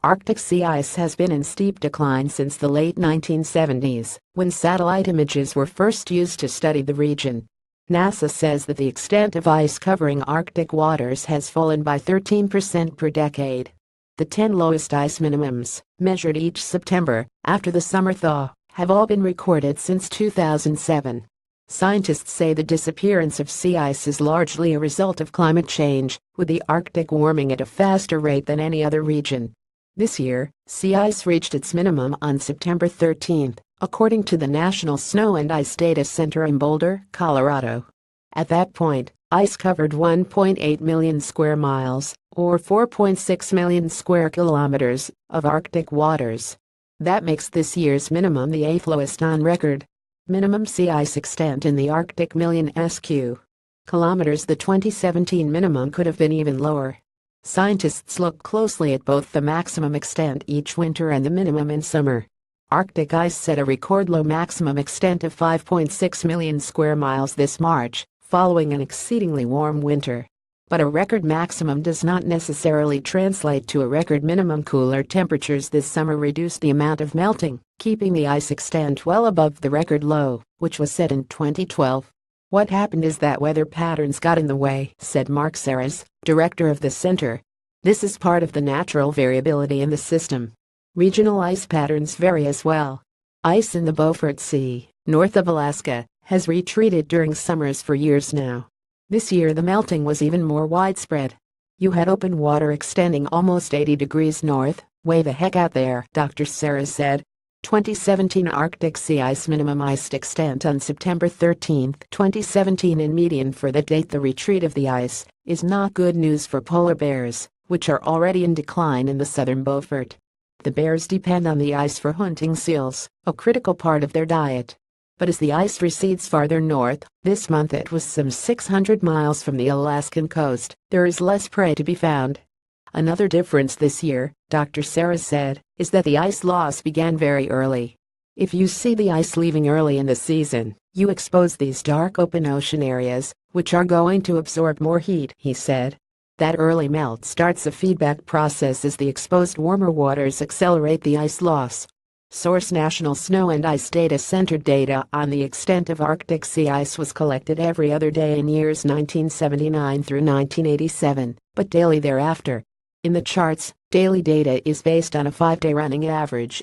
Arctic sea ice has been in steep decline since the late 1970s, when satellite images were first used to study the region. NASA says that the extent of ice covering Arctic waters has fallen by 13% per decade. The 10 lowest ice minimums, measured each September, after the summer thaw, have all been recorded since 2007. Scientists say the disappearance of sea ice is largely a result of climate change, with the Arctic warming at a faster rate than any other region. This year, sea ice reached its minimum on September 13, according to the National Snow and Ice Data Center in Boulder, Colorado. At that point, ice covered 1.8 million square miles, or 4.6 million square kilometers, of Arctic waters. That makes this year's minimum the 8th lowest on record. Minimum sea ice extent in the Arctic million sq. kilometers. The 2017 minimum could have been even lower. Scientists look closely at both the maximum extent each winter and the minimum in summer. Arctic ice set a record low maximum extent of 5.6 million square miles this March, following an exceedingly warm winter. But a record maximum does not necessarily translate to a record minimum. Cooler temperatures this summer reduced the amount of melting, keeping the ice extent well above the record low, which was set in 2012. What happened is that weather patterns got in the way, said Mark Serres, director of the center. This is part of the natural variability in the system. Regional ice patterns vary as well. Ice in the Beaufort Sea, north of Alaska, has retreated during summers for years now. This year the melting was even more widespread. You had open water extending almost 80 degrees north. Way the heck out there, Dr. Serres said. 2017 Arctic sea ice minimum iced extent on September 13, 2017 in median for the date. The retreat of the ice is not good news for polar bears, which are already in decline in the southern Beaufort. The bears depend on the ice for hunting seals, a critical part of their diet. But as the ice recedes farther north, this month it was some 600 miles from the Alaskan coast, there is less prey to be found. Another difference this year, Dr. Serres said, is that the ice loss began very early. If you see the ice leaving early in the season, you expose these dark open ocean areas, which are going to absorb more heat, he said. That early melt starts a feedback process as the exposed warmer waters accelerate the ice loss. Source: National Snow and Ice Data Center. Data on the extent of Arctic sea ice was collected every other day in years 1979 through 1987, but daily thereafter. In the charts, daily data is based on a 5-day running average,